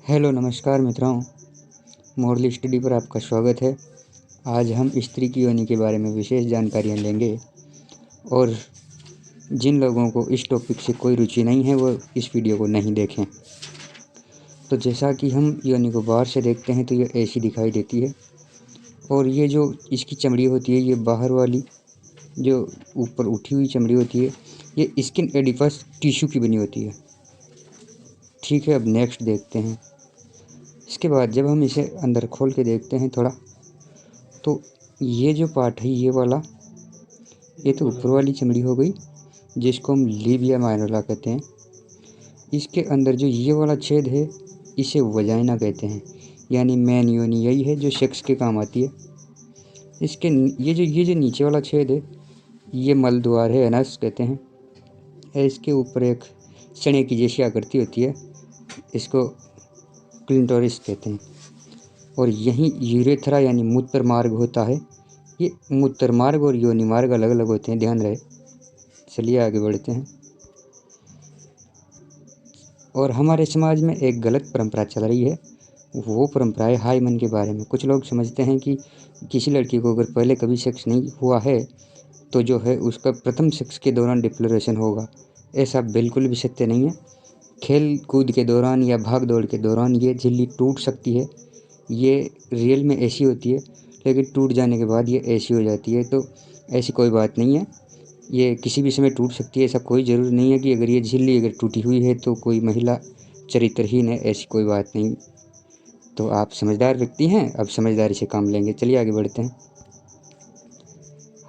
Hello नमस्कार मित्रों, Morli study पर आपका स्वागत है। आज हम स्त्री की योनि के बारे में विशेष जानकारियाँ लेंगे और जिन लोगों को इस टॉपिक से कोई रुचि नहीं है वो इस वीडियो को नहीं देखें। तो जैसा कि हम योनि को बाहर से देखते हैं तो ये ऐसी दिखाई देती है और ये जो इसकी चमड़ी होती है, ये बाहर वाली जो ऊपर उठी हुई चमड़ी होती है, ये स्किन एडिपस टिश्यू की बनी होती है। ठीक है, अब नेक्स्ट देखते हैं। इसके बाद जब हम इसे अंदर खोल के देखते हैं थोड़ा, तो ये जो पार्ट है ये वाला, ये तो ऊपर वाली चमड़ी हो गई जिसको हम लीबिया माइनोरा कहते हैं। इसके अंदर जो ये वाला छेद है इसे वजाइना कहते हैं, यानी मेन योनि यही है जो सेक्स के काम आती है। इसके ये जो नीचे वाला छेद है ये मल द्वार है, एनस कहते हैं। इसके ऊपर एक चने की जैसी आकृति होती है, इसको क्लिंटोरिस कहते हैं। और यहीं यूरेथ्रा यानी मूत्र मार्ग होता है। ये मूत्र मार्ग और योनि मार्ग अलग अलग होते हैं, ध्यान रहे। चलिए आगे बढ़ते हैं। और हमारे समाज में एक गलत परंपरा चल रही है, वो परंपरा है हाइमन के बारे में। कुछ लोग समझते हैं कि किसी लड़की को अगर पहले कभी सेक्स नहीं हुआ है तो जो है उसका प्रथम सेक्स के दौरान डिप्लोरेशन होगा। ऐसा बिल्कुल भी सत्य नहीं है। खेल कूद के दौरान या भाग दौड़ के दौरान ये झिल्ली टूट सकती है, ये रियल में ऐसी होती है, लेकिन टूट जाने के बाद ये ऐसी हो जाती है। तो ऐसी कोई बात नहीं है, ये किसी भी समय टूट सकती है। ऐसा कोई ज़रूरी नहीं है कि अगर ये झिल्ली अगर टूटी हुई है तो कोई महिला चरित्रहीन है, ऐसी कोई बात नहीं। तो आप समझदार व्यक्ति हैं, अब समझदारी से काम लेंगे। चलिए आगे बढ़ते हैं।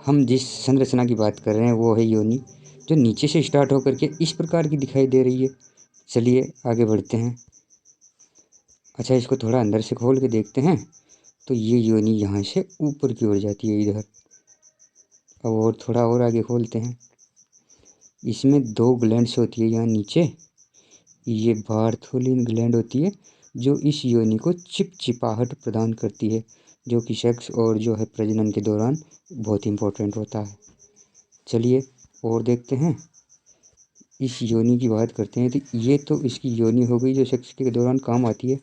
हम जिस संरचना की बात कर रहे हैं वो है योनि, जो नीचे से स्टार्ट होकर के इस प्रकार की दिखाई दे रही है। चलिए आगे बढ़ते हैं। अच्छा, इसको थोड़ा अंदर से खोल के देखते हैं तो ये योनि यहाँ से ऊपर की ओर जाती है इधर। अब और थोड़ा और आगे खोलते हैं। इसमें दो ग्लैंड्स होती है यहाँ नीचे, ये बार्थोलिन ग्लैंड होती है जो इस योनि को चिपचिपाहट प्रदान करती है, जो कि सेक्स और जो है प्रजनन के दौरान बहुत इंपॉर्टेंट होता है। चलिए और देखते हैं। इस योनि की बात करते हैं तो ये तो इसकी योनि हो गई जो सेक्स के दौरान काम आती है।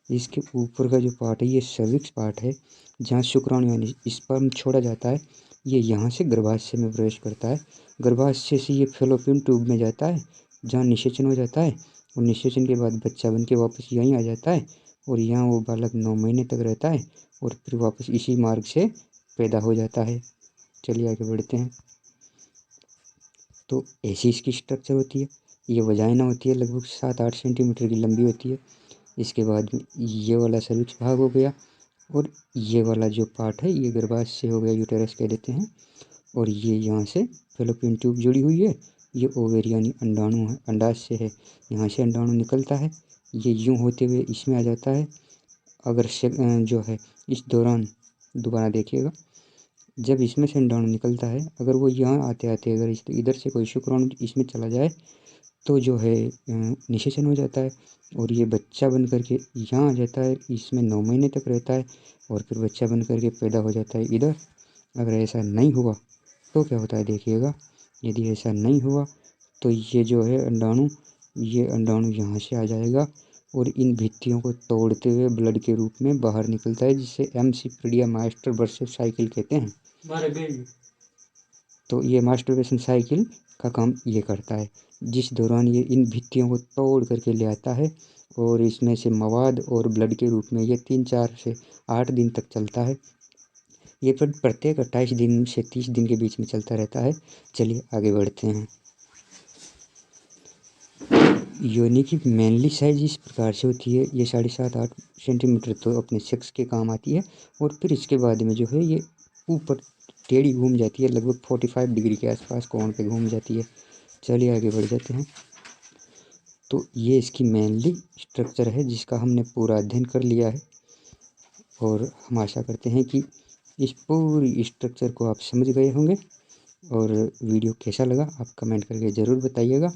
इसके ऊपर का जो पार्ट है ये सर्विक्स पार्ट है, जहाँ शुक्राणु यानी स्पर्म छोड़ा जाता है। ये यहाँ से गर्भाशय में प्रवेश करता है। गर्भाशय से ये फैलोपियन ट्यूब में जाता है, जहाँ निषेचन हो जाता है। और निषेचन के बाद बच्चा बन के वापस यहीं आ जाता है और यहाँ वो बालक 9 महीने तक रहता है और फिर वापस इसी मार्ग से पैदा हो जाता है। चलिए आगे बढ़ते हैं। तो ऐसी इसकी स्ट्रक्चर होती है। ये वजाइना होती है, लगभग 7-8 सेंटीमीटर की लंबी होती है। इसके बाद में ये वाला सर्विक्स भाग हो गया और ये वाला जो पार्ट है ये गर्भाशय हो गया, यूटेरस कह देते हैं। और ये यहाँ से फैलोपियन ट्यूब जुड़ी हुई है। ये ओवेरी यानी अंडाणु है, अंडाशय है। यहाँ से अंडाणु निकलता है, ये यूँ होते हुए इसमें आ जाता है। अगर जो है इस दौरान दोबारा देखिएगा, जब इसमें से अंडाणु निकलता है, अगर वो यहाँ आते आते अगर इधर से कोई शुक्राणु इसमें चला जाए तो जो है निषेचन हो जाता है और ये बच्चा बन करके यहाँ आ जाता है। इसमें 9 महीने तक रहता है और फिर बच्चा बन करके पैदा हो जाता है इधर। अगर ऐसा नहीं हुआ तो क्या होता है देखिएगा। यदि ऐसा नहीं हुआ तो ये जो है अंडाणु, ये अंडाणु यहाँ से आ जाएगा और इन भित्तियों को तोड़ते हुए ब्लड के रूप में बाहर निकलता है, जिसे एमसीपीडिया मास्टरबेशन साइकिल कहते हैं। तो ये मास्टरबेशन साइकिल का काम ये करता है, जिस दौरान ये इन भित्तियों को तोड़ करके ले आता है और इसमें से मवाद और ब्लड के रूप में ये 3-4 से 8 दिन तक चलता है। ये प्रत्येक 28 दिन से 30 दिन के बीच में चलता रहता है। चलिए आगे बढ़ते हैं। योनि की मेनली साइज इस प्रकार से होती है, ये 7.5-8 सेंटीमीटर तो अपने सेक्स के काम आती है और फिर इसके बाद में जो है ये ऊपर टेढ़ी घूम जाती है, लगभग 45 डिग्री के आसपास कोण पे घूम जाती है। चलिए आगे बढ़ जाते हैं। तो ये इसकी मेनली स्ट्रक्चर है जिसका हमने पूरा अध्ययन कर लिया है और हम आशा करते हैं कि इस पूरी स्ट्रक्चर को आप समझ गए होंगे। और वीडियो कैसा लगा आप कमेंट करके ज़रूर बताइएगा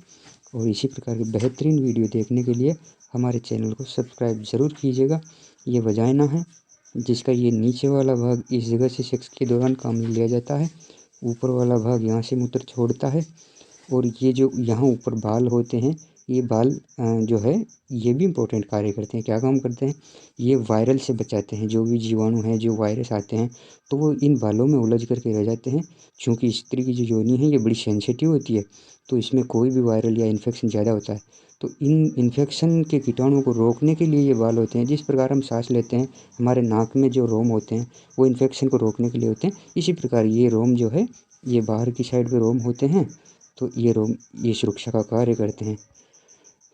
और इसी प्रकार की बेहतरीन वीडियो देखने के लिए हमारे चैनल को सब्सक्राइब ज़रूर कीजिएगा। ये वजाइना है जिसका ये नीचे वाला भाग इस जगह से सेक्स के दौरान काम में लिया जाता है, ऊपर वाला भाग यहाँ से मूत्र छोड़ता है और ये जो यहाँ ऊपर बाल होते हैं ये बाल जो है ये भी इम्पोर्टेंट कार्य करते हैं। क्या काम करते हैं? ये वायरल से बचाते हैं, जो भी जीवाणु हैं, जो वायरस आते हैं तो वो इन बालों में उलझ कर के रह जाते हैं। चूँकि स्त्री की जो योनि है ये बड़ी सेंसिटिव होती है, तो इसमें कोई भी वायरल या इन्फेक्शन ज़्यादा होता है, तो इन इन्फेक्शन के कीटाणुओं को रोकने के लिए ये बाल होते हैं। जिस प्रकार हम सांस लेते हैं, हमारे नाक में जो रोम होते हैं वो इन्फेक्शन को रोकने के लिए होते हैं, इसी प्रकार ये रोम जो है ये बाहर की साइड पे रोम होते हैं, तो ये रोम ये सुरक्षा का कार्य करते हैं।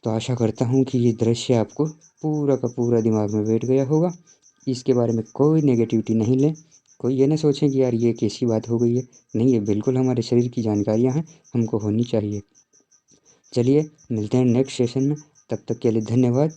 तो आशा करता हूँ कि ये दृश्य आपको पूरा का पूरा दिमाग में बैठ गया होगा। इसके बारे में कोई नेगेटिविटी नहीं लें, कोई ये ना सोचें कि यार ये कैसी बात हो गई है। नहीं, ये बिल्कुल हमारे शरीर की जानकारियाँ हैं, हमको होनी चाहिए। चलिए मिलते हैं नेक्स्ट सेशन में, तब तक के लिए धन्यवाद।